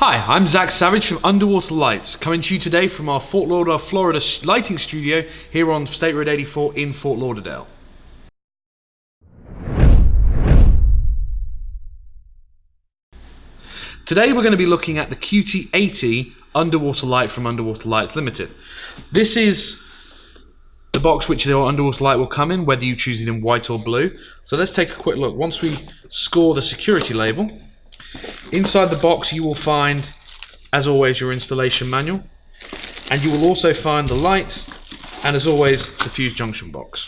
Hi, I'm Zach Savage from Underwater Lights, coming to you today from our Fort Lauderdale, Florida lighting studio here on State Road 84 in Fort Lauderdale. Today we're going to be looking at the QT80 underwater light from Underwater Lights Limited. This is the box which the underwater light will come in, whether you choose it in white or blue. So let's take a quick look. Once we score the security label, inside the box you will find, as always, your installation manual, and you will also find the light and, as always, the fuse junction box.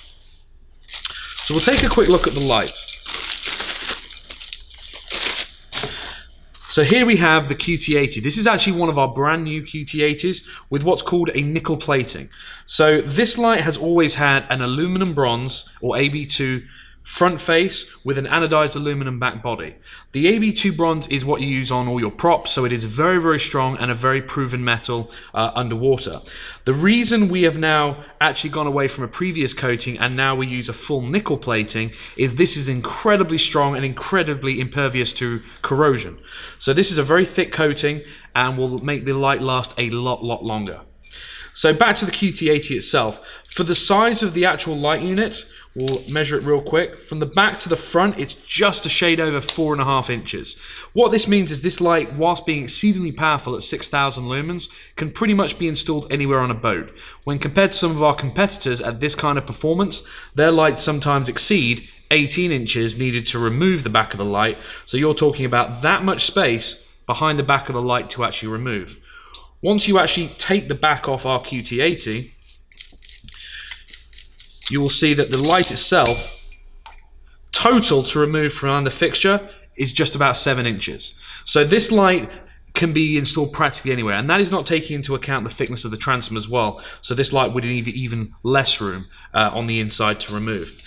So we'll take a quick look at the light. So here we have the QT80. This is actually one of our brand new QT80s with what's called a nickel plating. So this light has always had an aluminum bronze or AB2 front face with an anodized aluminum back body. The AB2 bronze is what you use on all your props, so it is very, very strong and a very proven metal underwater. The reason we have now actually gone away from a previous coating and now we use a full nickel plating is this is incredibly strong and incredibly impervious to corrosion. So this is a very thick coating and will make the light last a lot longer. So back to the QT80 itself. For the size of the actual light unit, we'll measure it real quick. From the back to the front, it's just a shade over 4.5 inches. What this means is this light, whilst being exceedingly powerful at 6,000 lumens, can pretty much be installed anywhere on a boat. When compared to some of our competitors at this kind of performance, their lights sometimes exceed 18 inches needed to remove the back of the light. So you're talking about that much space behind the back of the light to actually remove. Once you actually take the back off our QT80, you will see that the light itself, total to remove from under fixture, is just about 7 inches. So this light can be installed practically anywhere, and that is not taking into account the thickness of the transom as well. So this light would need even less room on the inside to remove.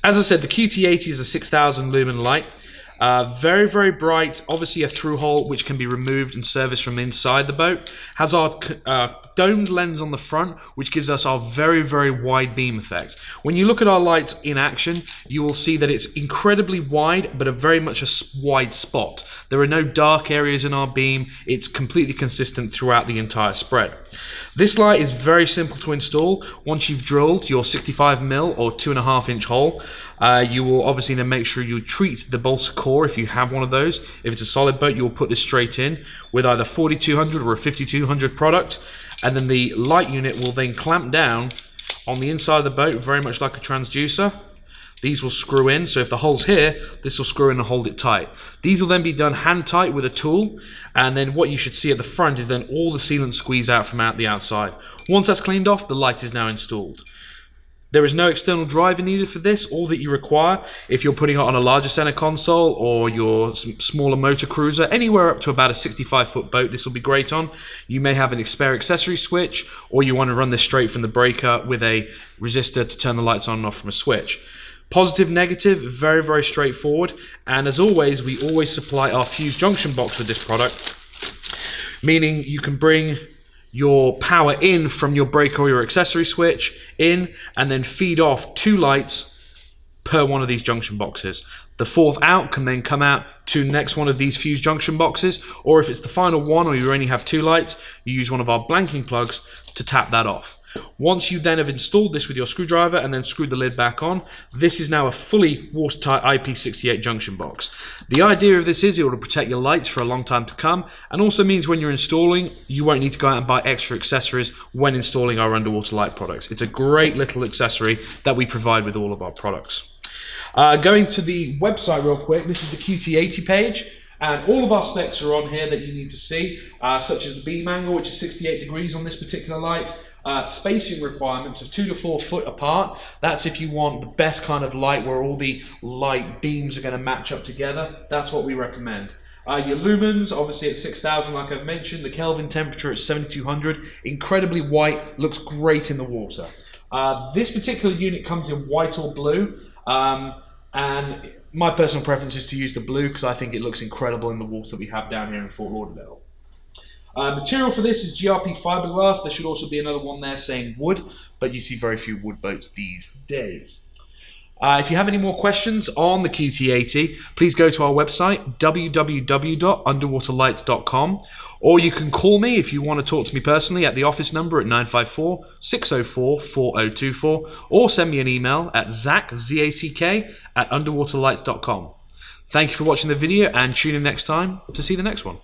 As I said, the QT80 is a 6,000 lumen light. Very, very bright, obviously a through hole which can be removed and serviced from inside the boat. Has our domed lens on the front, which gives us our very, very wide beam effect. When you look at our lights in action, you will see that it's incredibly wide, but very much a wide spot. There are no dark areas in our beam. It's completely consistent throughout the entire spread. This light is very simple to install. Once you've drilled your 65mm or 2.5 inch hole, you will obviously then make sure you treat the balsa core if you have one of those. If it's a solid boat, you will put this straight in with either 4200 or a 5200 product, and then the light unit will then clamp down on the inside of the boat, very much like a transducer. These will screw in, so if the hole's here, this will screw in and hold it tight. These will then be done hand tight with a tool, and then what you should see at the front is then all the sealant squeeze out from the outside. Once that's cleaned off, the light is now installed. There is no external driver needed for this. All that you require, if you're putting it on a larger center console or your smaller motor cruiser, anywhere up to about a 65-foot boat, this will be great on. You may have an spare accessory switch, or you want to run this straight from the breaker with a resistor to turn the lights on and off from a switch. Positive, negative, very, very straightforward. And as always, we always supply our fuse junction box with this product, meaning you can bring your power in from your breaker or your accessory switch in and then feed off 2 lights per one of these junction boxes. The 4th out can then come out to the next one of these fuse junction boxes, or if it's the final one or you only have 2 lights, you use one of our blanking plugs to tap that off. Once you then have installed this with your screwdriver and then screwed the lid back on, this is now a fully watertight IP68 junction box. The idea of this is it will protect your lights for a long time to come, and also means when you're installing, you won't need to go out and buy extra accessories when installing our underwater light products. It's a great little accessory that we provide with all of our products. Going to the website real quick, this is the QT80 page. And all of our specs are on here that you need to see, such as the beam angle, which is 68 degrees on this particular light. Spacing requirements of 2 to 4 foot apart. That's if you want the best kind of light where all the light beams are going to match up together. That's what we recommend. Your lumens, obviously at 6,000 like I've mentioned. The Kelvin temperature at 7,200. Incredibly white, looks great in the water. This particular unit comes in white or blue. And my personal preference is to use the blue because I think it looks incredible in the water that we have down here in Fort Lauderdale. Material for this is GRP fiberglass. There should also be another one there saying wood, but you see very few wood boats these days. If you have any more questions on the QT80, please go to our website, www.underwaterlights.com, or you can call me if you want to talk to me personally at the office number at 954-604-4024, or send me an email at zack@underwaterlights.com. Thank you for watching the video, and tune in next time to see the next one.